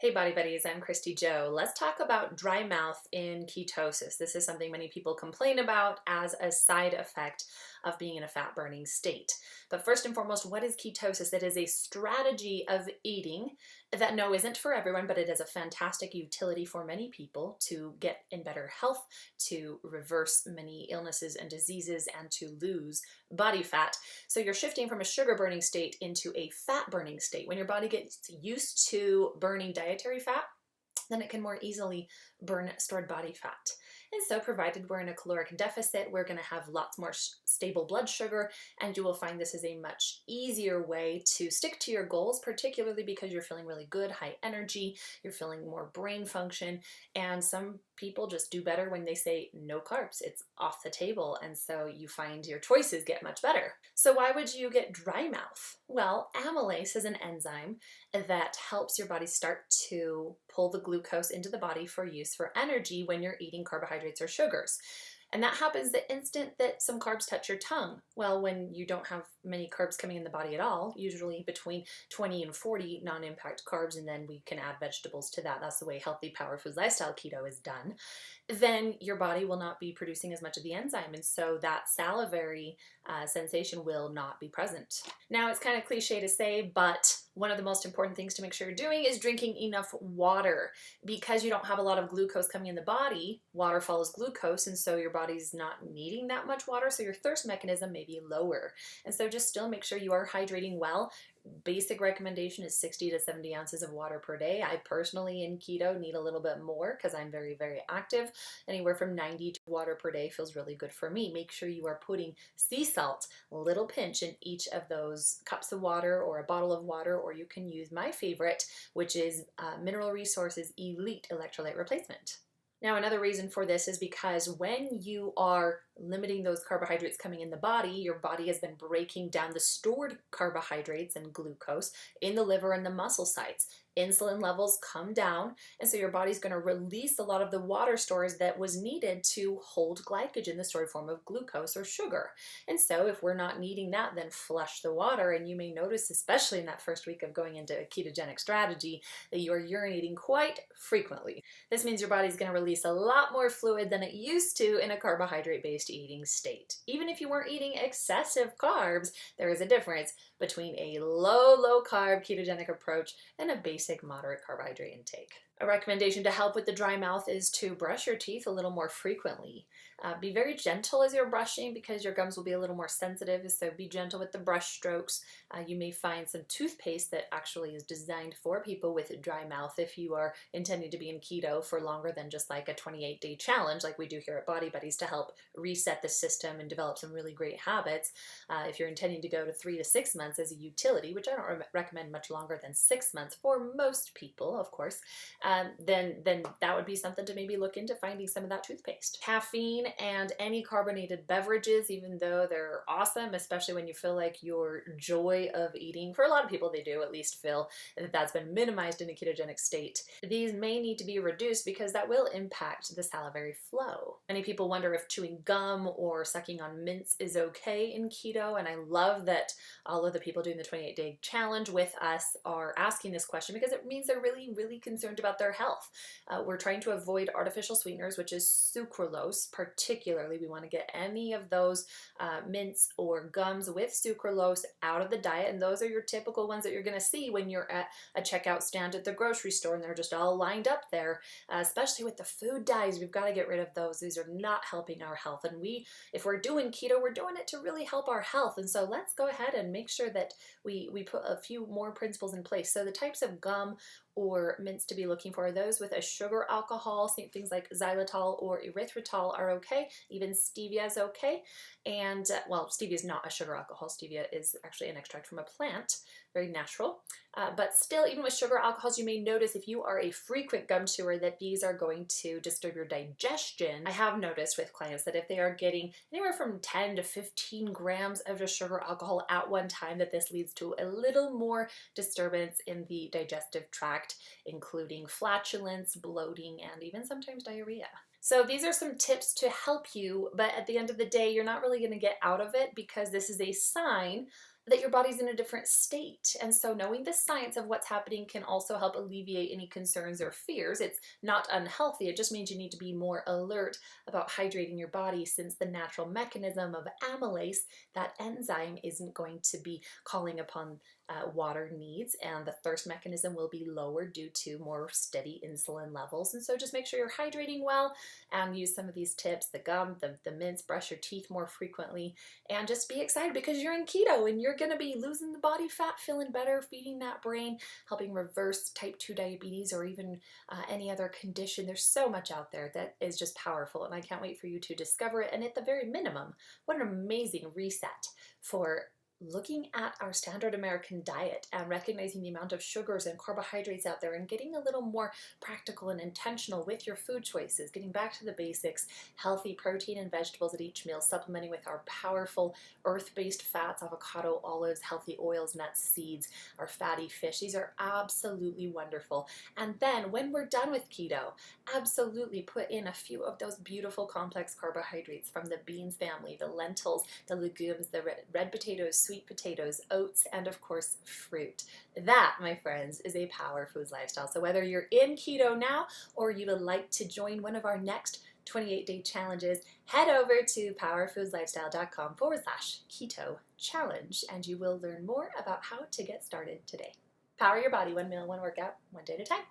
Hey Body Buddies, I'm Kristy Jo. Let's talk about dry mouth in ketosis. This is something many people complain about as a side effect of being in a fat burning state. But first and foremost, what is ketosis? It is a strategy of eating that no isn't for everyone, but it is a fantastic utility for many people to get in better health, to reverse many illnesses and diseases, and to lose body fat. So you're shifting from a sugar burning state into a fat burning state. When your body gets used to burning dietary fat, then it can more easily burn stored body fat. And so provided we're in a caloric deficit, we're going to have lots more stable blood sugar, and you will find this is a much easier way to stick to your goals, particularly because you're feeling really good, high energy, you're feeling more brain function, and some people just do better when they say no carbs. It's off the table, and so you find your choices get much better. So why would you get dry mouth? Well, amylase is an enzyme that helps your body start to pull the glucose into the body for use for energy when you're eating carbohydrates or sugars. And that happens the instant that some carbs touch your tongue. Well, when you don't have many carbs coming in the body at all, usually between 20 and 40 non-impact carbs, and then we can add vegetables to that. That's the way healthy power food lifestyle keto is done. Then your body will not be producing as much of the enzyme, and so that salivary sensation will not be present. Now, it's kind of cliche to say, but one of the most important things to make sure you're doing is drinking enough water. Because you don't have a lot of glucose coming in the body, water follows glucose, and so your body's not needing that much water, so your thirst mechanism may be lower. And so just still make sure you are hydrating well. Basic recommendation is 60 to 70 ounces of water per day. I personally in keto need a little bit more because I'm very, very active. Anywhere from 90 to water per day feels really good for me. Make sure you are putting sea salt, a little pinch in each of those cups of water or a bottle of water, or you can use my favorite, which is Mineral Resources Elite Electrolyte Replacement. Now, another reason for this is because when you are limiting those carbohydrates coming in the body, your body has been breaking down the stored carbohydrates and glucose in the liver and the muscle sites. Insulin levels come down, and so your body's going to release a lot of the water stores that was needed to hold glycogen, the stored form of glucose or sugar. And so if we're not needing that, then flush the water. And you may notice, especially in that first week of going into a ketogenic strategy, that you are urinating quite frequently. This means your body's going to release a lot more fluid than it used to in a carbohydrate-based eating state. Even if you weren't eating excessive carbs, there is a difference between a low carb ketogenic approach and a basic moderate carbohydrate intake. A recommendation to help with the dry mouth is to brush your teeth a little more frequently. Be very gentle as you're brushing because your gums will be a little more sensitive, so be gentle with the brush strokes. You may find some toothpaste that actually is designed for people with dry mouth if you are intending to be in keto for longer than just like a 28-day challenge like we do here at Body Buddies to help reset the system and develop some really great habits. If you're intending to go to 3 to 6 months as a utility, which I don't recommend much longer than 6 months for most people, of course, then that would be something to maybe look into, finding some of that toothpaste. Caffeine and any carbonated beverages, even though they're awesome, especially when you feel like your joy of eating, for a lot of people they do at least feel that that's been minimized in a ketogenic state. These may need to be reduced because that will impact the salivary flow. Many people wonder if chewing gum or sucking on mints is okay in keto, and I love that all of the people doing the 28-day challenge with us are asking this question because it means they're really concerned about their health. We're trying to avoid artificial sweeteners, which is sucralose. Particularly, we want to get any of those mints or gums with sucralose out of the diet, and those are your typical ones that you're going to see when you're at a checkout stand at the grocery store and they're just all lined up there. Especially with the food dyes, we've got to get rid of those. These are not helping our health, and if we're doing keto, we're doing it to really help our health. And so let's go ahead and make sure that we put a few more principles in place. So the types of gum or mints to be looking for are those with a sugar alcohol. Things like xylitol or erythritol are okay. Even stevia is okay. And well, stevia is not a sugar alcohol. Stevia is actually an extract from a plant, very natural. But still, even with sugar alcohols, you may notice if you are a frequent gum chewer that these are going to disturb your digestion. I have noticed with clients that if they are getting anywhere from 10 to 15 grams of a sugar alcohol at one time, that this leads to a little more disturbance in the digestive tract, including flatulence, bloating, and even sometimes diarrhea. So these are some tips to help you, but at the end of the day, you're not really going to get out of it because this is a sign that your body's in a different state. And so knowing the science of what's happening can also help alleviate any concerns or fears. It's not unhealthy. It just means you need to be more alert about hydrating your body, since the natural mechanism of amylase, that enzyme, isn't going to be calling upon water needs, and the thirst mechanism will be lower due to more steady insulin levels. And so just make sure you're hydrating well and use some of these tips, the gum, the mints, brush your teeth more frequently, and just be excited because you're in keto and you're going to be losing the body fat, feeling better, feeding that brain, helping reverse type 2 diabetes or even any other condition. There's so much out there that is just powerful, and I can't wait for you to discover it. And at the very minimum, what an amazing reset for looking at our standard American diet and recognizing the amount of sugars and carbohydrates out there and getting a little more practical and intentional with your food choices, getting back to the basics, healthy protein and vegetables at each meal, supplementing with our powerful earth-based fats, avocado, olives, healthy oils, nuts, seeds, our fatty fish. These are absolutely wonderful. And then when we're done with keto, absolutely put in a few of those beautiful complex carbohydrates from the beans family, the lentils, the legumes, the red potatoes, sweet potatoes, oats, and of course fruit. That, my friends, is a Power Foods lifestyle. So whether you're in keto now or you would like to join one of our next 28-day challenges, head over to powerfoodslifestyle.com/keto challenge and you will learn more about how to get started today. Power your body, one meal, one workout, one day at a time.